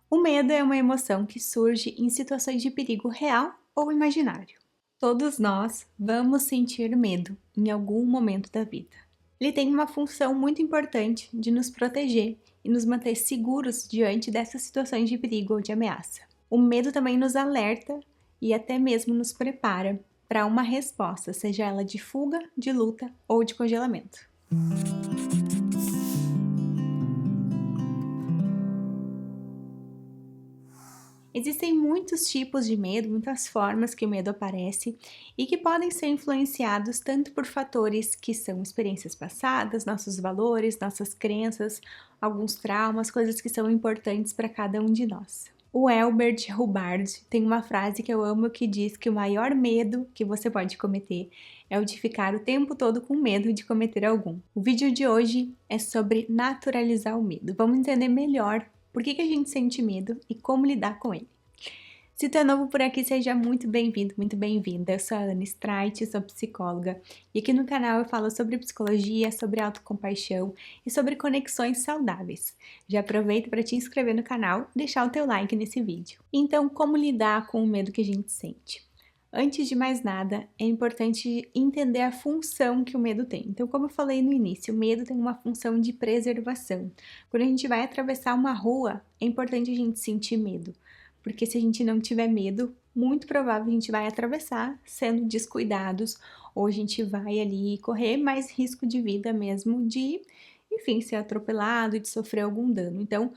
O medo é uma emoção que surge em situações de perigo real ou imaginário. Todos nós vamos sentir medo em algum momento da vida. Ele tem uma função muito importante de nos proteger e nos manter seguros diante dessas situações de perigo ou de ameaça. O medo também nos alerta e até mesmo nos prepara para uma resposta, seja ela de fuga, de luta ou de congelamento. Existem muitos tipos de medo, muitas formas que o medo aparece e que podem ser influenciados tanto por fatores que são experiências passadas, nossos valores, nossas crenças, alguns traumas, coisas que são importantes para cada um de nós. O Elbert Hubbard tem uma frase que eu amo que diz que o maior medo que você pode cometer é o de ficar o tempo todo com medo de cometer algum. O vídeo de hoje é sobre naturalizar o medo. Vamos entender melhor por que a gente sente medo e como lidar com ele. Se tu é novo por aqui, seja muito bem-vindo, muito bem-vinda. Eu sou a Ana Streit, sou psicóloga e aqui no canal eu falo sobre psicologia, sobre autocompaixão e sobre conexões saudáveis. Já aproveita para te inscrever no canal e deixar o teu like nesse vídeo. Então, como lidar com o medo que a gente sente? Antes de mais nada, é importante entender a função que o medo tem. Então, como eu falei no início, o medo tem uma função de preservação. Quando a gente vai atravessar uma rua, é importante a gente sentir medo, porque se a gente não tiver medo, muito provável a gente vai atravessar sendo descuidados, ou a gente vai ali correr mais risco de vida mesmo de, enfim, ser atropelado, de sofrer algum dano. Então,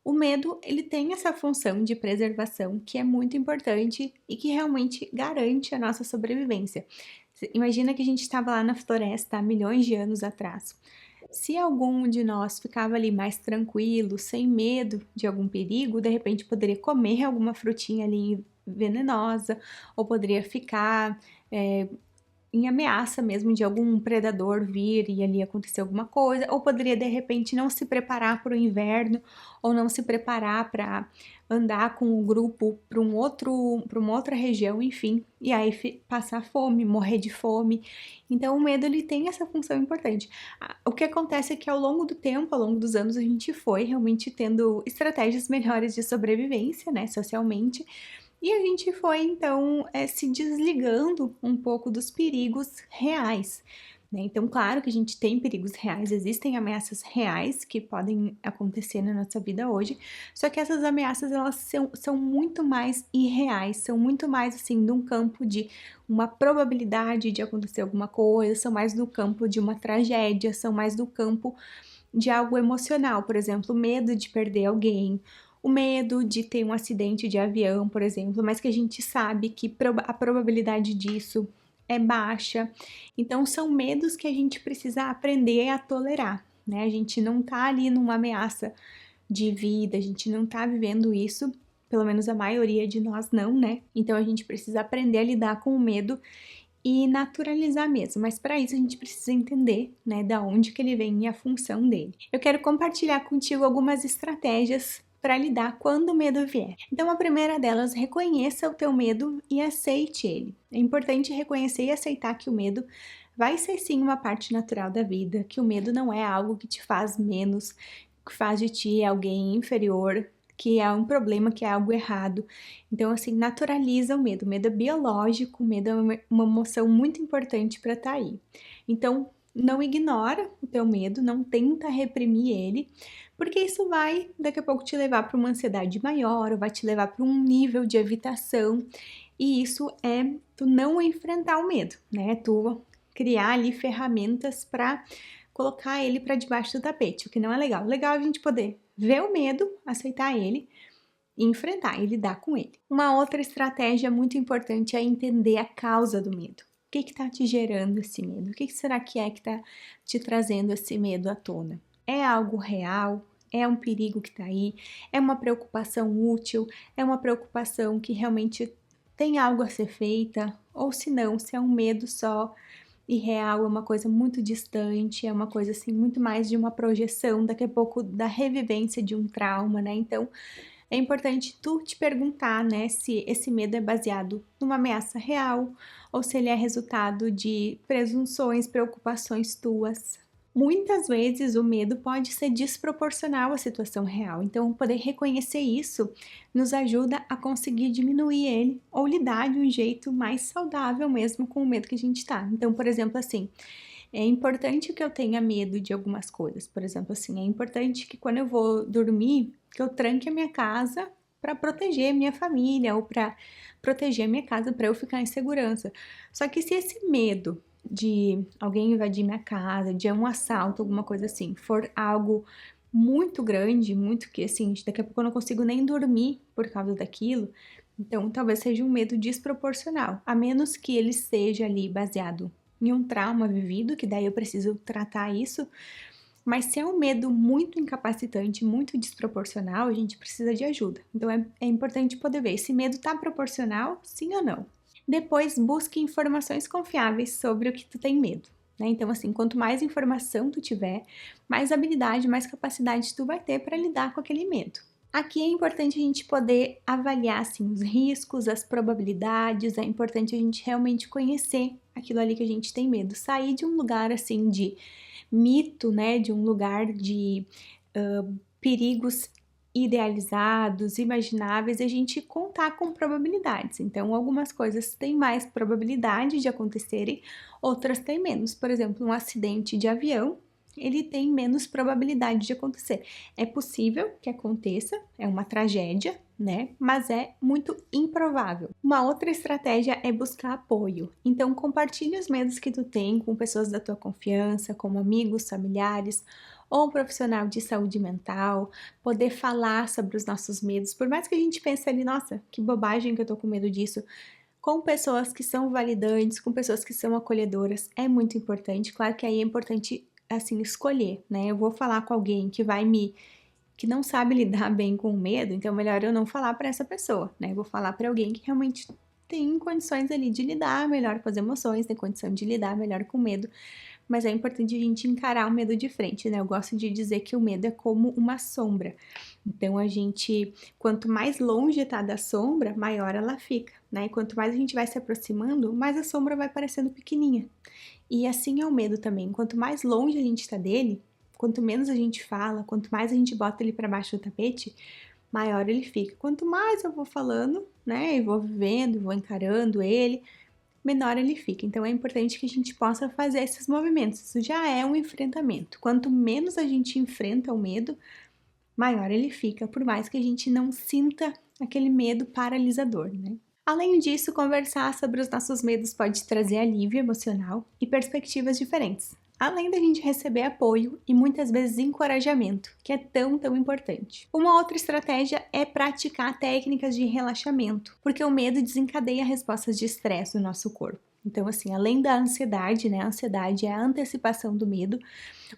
o medo, ele tem essa função de preservação que é muito importante e que realmente garante a nossa sobrevivência. Imagina que a gente estava lá na floresta há milhões de anos atrás. Se algum de nós ficava ali mais tranquilo, sem medo de algum perigo, de repente poderia comer alguma frutinha ali venenosa, ou poderia ficar em ameaça mesmo de algum predador vir e ali acontecer alguma coisa, ou poderia de repente não se preparar para o inverno, ou não se preparar para andar com o grupo para uma outra região, enfim, e aí passar fome, morrer de fome. Então o medo ele tem essa função importante. O que acontece é que ao longo do tempo, ao longo dos anos, a gente foi realmente tendo estratégias melhores de sobrevivência, né, socialmente. E a gente foi, então, se desligando um pouco dos perigos reais, né? Então, claro que a gente tem perigos reais, existem ameaças reais que podem acontecer na nossa vida hoje, só que essas ameaças, elas são muito mais irreais, são muito mais, assim, de um campo de uma probabilidade de acontecer alguma coisa, são mais do campo de uma tragédia, são mais do campo de algo emocional, por exemplo, medo de perder alguém, o medo de ter um acidente de avião, por exemplo, mas que a gente sabe que a probabilidade disso é baixa. Então, são medos que a gente precisa aprender a tolerar, né? A gente não tá ali numa ameaça de vida, a gente não tá vivendo isso, pelo menos a maioria de nós não, né? Então, a gente precisa aprender a lidar com o medo e naturalizar mesmo, mas para isso a gente precisa entender, né, da onde que ele vem e a função dele. Eu quero compartilhar contigo algumas estratégias para lidar quando o medo vier. Então, a primeira delas, reconheça o teu medo e aceite ele. É importante reconhecer e aceitar que o medo vai ser sim uma parte natural da vida, que o medo não é algo que te faz menos, que faz de ti alguém inferior, que é um problema, que é algo errado. Então, assim, naturaliza o medo. O medo é biológico, o medo é uma emoção muito importante para estar aí. Então, não ignora o teu medo, não tenta reprimir ele, porque isso vai, daqui a pouco, te levar para uma ansiedade maior, ou vai te levar para um nível de evitação, e isso é tu não enfrentar o medo, né? Tu criar ali ferramentas para colocar ele para debaixo do tapete, o que não é legal. Legal é a gente poder ver o medo, aceitar ele e enfrentar e lidar com ele. Uma outra estratégia muito importante é entender a causa do medo. O que está te gerando esse medo? O que será que é que está te trazendo esse medo à tona? É algo real? É um perigo que está aí? É uma preocupação útil? É uma preocupação que realmente tem algo a ser feita? Ou se não, se é um medo só irreal, é uma coisa muito distante, é uma coisa assim muito mais de uma projeção, daqui a pouco da revivência de um trauma, né? Então, é importante tu te perguntar, né, se esse medo é baseado numa ameaça real ou se ele é resultado de presunções, preocupações tuas. Muitas vezes o medo pode ser desproporcional à situação real, então poder reconhecer isso nos ajuda a conseguir diminuir ele ou lidar de um jeito mais saudável mesmo com o medo que a gente tá. Então, por exemplo, assim, é importante que eu tenha medo de algumas coisas. Por exemplo, assim, é importante que quando eu vou dormir, que eu tranque a minha casa para proteger a minha família ou para proteger a minha casa para eu ficar em segurança. Só que se esse medo de alguém invadir minha casa, de um assalto, alguma coisa assim, for algo muito grande, muito que assim, daqui a pouco eu não consigo nem dormir por causa daquilo, então talvez seja um medo desproporcional, a menos que ele seja ali baseado em um trauma vivido, que daí eu preciso tratar isso, mas se é um medo muito incapacitante, muito desproporcional, a gente precisa de ajuda. Então é importante poder ver se medo tá proporcional, sim ou não. Depois, busque informações confiáveis sobre o que tu tem medo, né? Então, assim, quanto mais informação tu tiver, mais habilidade, mais capacidade tu vai ter para lidar com aquele medo. Aqui é importante a gente poder avaliar, assim, os riscos, as probabilidades, é importante a gente realmente conhecer aquilo ali que a gente tem medo, sair de um lugar, assim, de mito, né, de um lugar de perigos idealizados, imagináveis, e a gente contar com probabilidades. Então, algumas coisas têm mais probabilidade de acontecerem, outras têm menos. Por exemplo, um acidente de avião, ele tem menos probabilidade de acontecer. É possível que aconteça, é uma tragédia, né? Mas é muito improvável. Uma outra estratégia é buscar apoio. Então, compartilhe os medos que tu tem com pessoas da tua confiança, como amigos, familiares, ou um profissional de saúde mental, poder falar sobre os nossos medos, por mais que a gente pense ali, nossa, que bobagem que eu tô com medo disso, com pessoas que são validantes, com pessoas que são acolhedoras, é muito importante. Claro que aí é importante, assim, escolher, né? Eu vou falar com alguém que não sabe lidar bem com o medo, então é melhor eu não falar para essa pessoa, né? Eu vou falar para alguém que realmente tem condições ali de lidar melhor com as emoções, tem condição de lidar melhor com o medo, mas é importante a gente encarar o medo de frente, né? Eu gosto de dizer que o medo é como uma sombra. Então a gente, quanto mais longe tá da sombra, maior ela fica, né? E quanto mais a gente vai se aproximando, mais a sombra vai parecendo pequenininha. E assim é o medo também. Quanto mais longe a gente tá dele, quanto menos a gente fala, quanto mais a gente bota ele para baixo do tapete, maior ele fica. Quanto mais eu vou falando, né, e vou vivendo, vou encarando ele, menor ele fica. Então é importante que a gente possa fazer esses movimentos. Isso já é um enfrentamento. Quanto menos a gente enfrenta o medo, maior ele fica, por mais que a gente não sinta aquele medo paralisador, né? Além disso, conversar sobre os nossos medos pode trazer alívio emocional e perspectivas diferentes, além da gente receber apoio e muitas vezes encorajamento, que é tão importante. Uma outra estratégia é praticar técnicas de relaxamento, porque o medo desencadeia respostas de estresse no nosso corpo. Então, assim, além da ansiedade, né? A ansiedade é a antecipação do medo.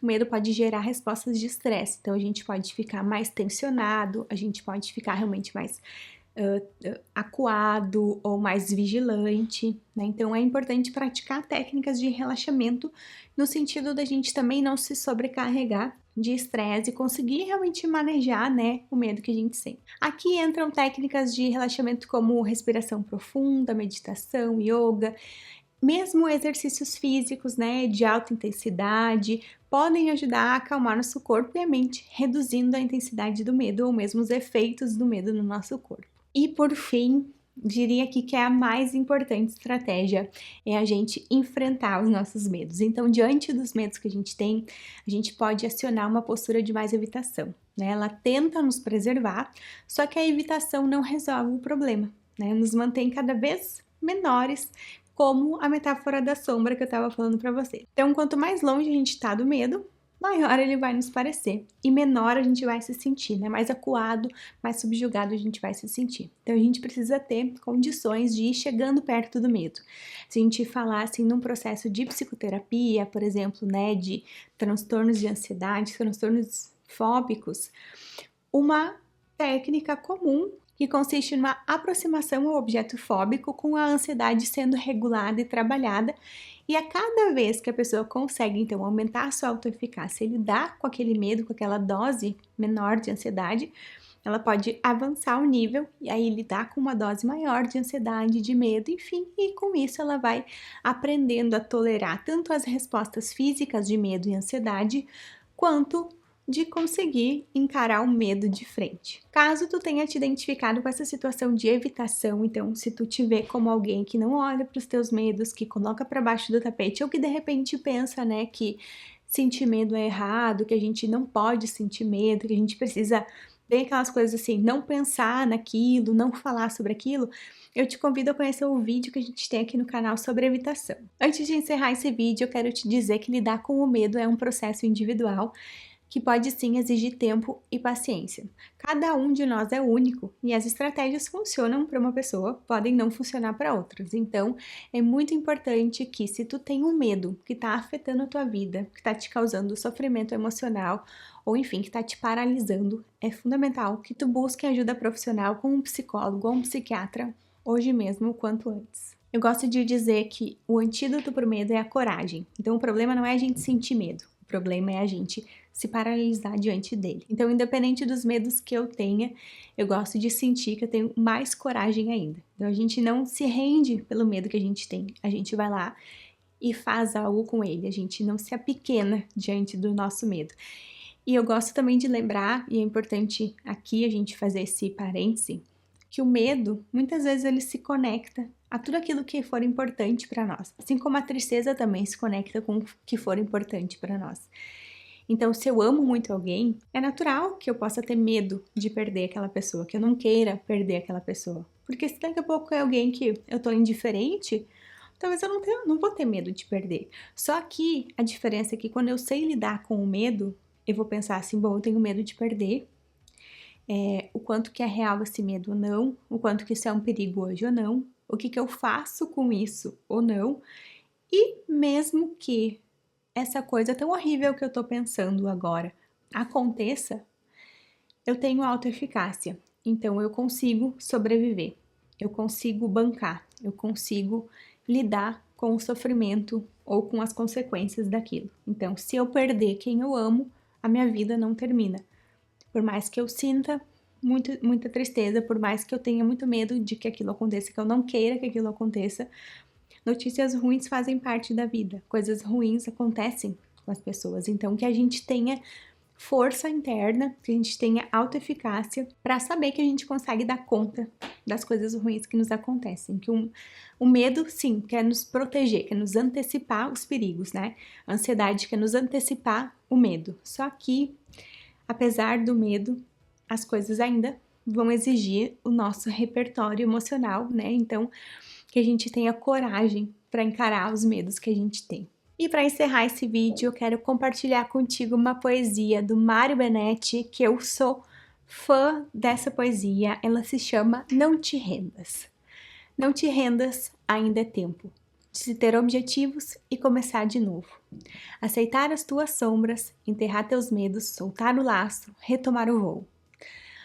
O medo pode gerar respostas de estresse. Então, a gente pode ficar mais tensionado, a gente pode ficar realmente mais acuado ou mais vigilante, né? Então é importante praticar técnicas de relaxamento no sentido da gente também não se sobrecarregar de estresse e conseguir realmente manejar, né, o medo que a gente sente. Aqui entram técnicas de relaxamento como respiração profunda, meditação, yoga, mesmo exercícios físicos, né, de alta intensidade, podem ajudar a acalmar nosso corpo e a mente, reduzindo a intensidade do medo ou mesmo os efeitos do medo no nosso corpo. E por fim, diria aqui que é a mais importante estratégia é a gente enfrentar os nossos medos. Então, diante dos medos que a gente pode acionar uma postura de mais evitação, né? Ela tenta nos preservar, só que a evitação não resolve o problema, né? Nos mantém cada vez menores, como a metáfora da sombra que eu estava falando para você. Então, quanto mais longe a gente está do medo, maior ele vai nos parecer e menor a gente vai se sentir, né? Mais acuado, mais subjugado a gente vai se sentir. Então a gente precisa ter condições de ir chegando perto do medo. Se a gente falar assim num processo de psicoterapia, por exemplo, né, de transtornos de ansiedade, transtornos fóbicos, uma técnica comum que consiste numa aproximação ao objeto fóbico com a ansiedade sendo regulada e trabalhada. E a cada vez que a pessoa consegue, então, aumentar a sua autoeficácia e lidar com aquele medo, com aquela dose menor de ansiedade, ela pode avançar o nível e aí lidar com uma dose maior de ansiedade, de medo, enfim, e com isso ela vai aprendendo a tolerar tanto as respostas físicas de medo e ansiedade, quanto de conseguir encarar o medo de frente. Caso tu tenha te identificado com essa situação de evitação, então se tu te vê como alguém que não olha para os teus medos, que coloca para baixo do tapete, ou que de repente pensa, né, que sentir medo é errado, que a gente não pode sentir medo, que a gente precisa ver aquelas coisas assim, não pensar naquilo, não falar sobre aquilo, eu te convido a conhecer o vídeo que a gente tem aqui no canal sobre evitação. Antes de encerrar esse vídeo, eu quero te dizer que lidar com o medo é um processo individual, que pode sim exigir tempo e paciência. Cada um de nós é único e as estratégias funcionam para uma pessoa, podem não funcionar para outras. Então, é muito importante que se tu tem um medo que está afetando a tua vida, que está te causando sofrimento emocional, ou enfim, que está te paralisando, é fundamental que tu busque ajuda profissional com um psicólogo ou um psiquiatra, hoje mesmo, o quanto antes. Eu gosto de dizer que o antídoto para o medo é a coragem. Então, o problema não é a gente sentir medo, o problema é a gente se paralisar diante dele. Então, independente dos medos que eu tenha, eu gosto de sentir que eu tenho mais coragem ainda. Então, a gente não se rende pelo medo que a gente tem. A gente vai lá e faz algo com ele. A gente não se apequena diante do nosso medo. E eu gosto também de lembrar, e é importante aqui a gente fazer esse parêntese, que o medo, muitas vezes ele se conecta a tudo aquilo que for importante para nós. Assim como a tristeza também se conecta com o que for importante para nós. Então, se eu amo muito alguém, é natural que eu possa ter medo de perder aquela pessoa, que eu não queira perder aquela pessoa. Porque se daqui a pouco é alguém que eu tô indiferente, talvez eu não vou ter medo de perder. Só que a diferença é que quando eu sei lidar com o medo, eu vou pensar assim, bom, eu tenho medo de perder, o quanto que é real esse medo ou não, o quanto que isso é um perigo hoje ou não, o que eu faço com isso ou não, e mesmo que essa coisa tão horrível que eu tô pensando agora aconteça, eu tenho autoeficácia, então eu consigo sobreviver, eu consigo bancar, eu consigo lidar com o sofrimento ou com as consequências daquilo. Então, se eu perder quem eu amo, a minha vida não termina. Por mais que eu sinta muita tristeza, por mais que eu tenha muito medo de que aquilo aconteça, que eu não queira que aquilo aconteça, notícias ruins fazem parte da vida, coisas ruins acontecem com as pessoas. Então, que a gente tenha força interna, que a gente tenha autoeficácia para saber que a gente consegue dar conta das coisas ruins que nos acontecem. Que o medo, sim, quer nos proteger, quer nos antecipar os perigos, né? A ansiedade quer nos antecipar o medo. Só que, apesar do medo, as coisas ainda vão exigir o nosso repertório emocional, né? Então, que a gente tenha coragem para encarar os medos que a gente tem. E para encerrar esse vídeo, eu quero compartilhar contigo uma poesia do Mário Benetti, que eu sou fã dessa poesia. Ela se chama Não Te Rendas. Não te rendas, ainda é tempo de se ter objetivos e começar de novo. Aceitar as tuas sombras, enterrar teus medos, soltar o laço, retomar o voo.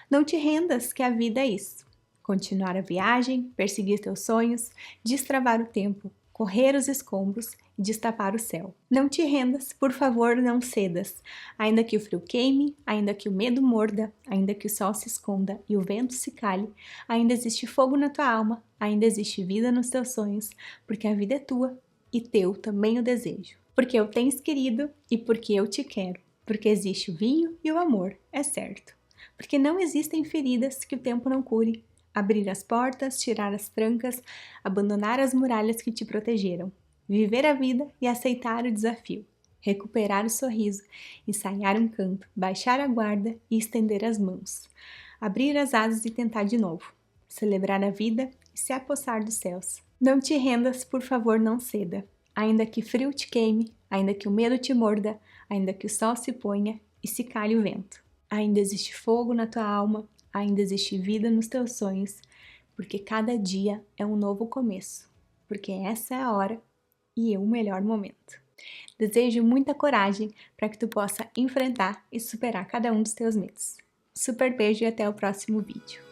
Não te rendas, que a vida é isso. Continuar a viagem, perseguir teus sonhos, destravar o tempo, correr os escombros e destapar o céu. Não te rendas, por favor, não cedas. Ainda que o frio queime, ainda que o medo morda, ainda que o sol se esconda e o vento se cale, ainda existe fogo na tua alma, ainda existe vida nos teus sonhos, porque a vida é tua e teu também o desejo. Porque eu tens querido e porque eu te quero, porque existe o vinho e o amor, é certo. Porque não existem feridas que o tempo não cure. Abrir as portas, tirar as trancas, abandonar as muralhas que te protegeram. Viver a vida e aceitar o desafio. Recuperar o sorriso, ensaiar um canto, baixar a guarda e estender as mãos. Abrir as asas e tentar de novo. Celebrar a vida e se apossar dos céus. Não te rendas, por favor, não ceda. Ainda que frio te queime, ainda que o medo te morda, ainda que o sol se ponha e se calhe o vento. Ainda existe fogo na tua alma, ainda existe vida nos teus sonhos, porque cada dia é um novo começo, porque essa é a hora e é o melhor momento. Desejo muita coragem para que tu possa enfrentar e superar cada um dos teus medos. Super beijo e até o próximo vídeo.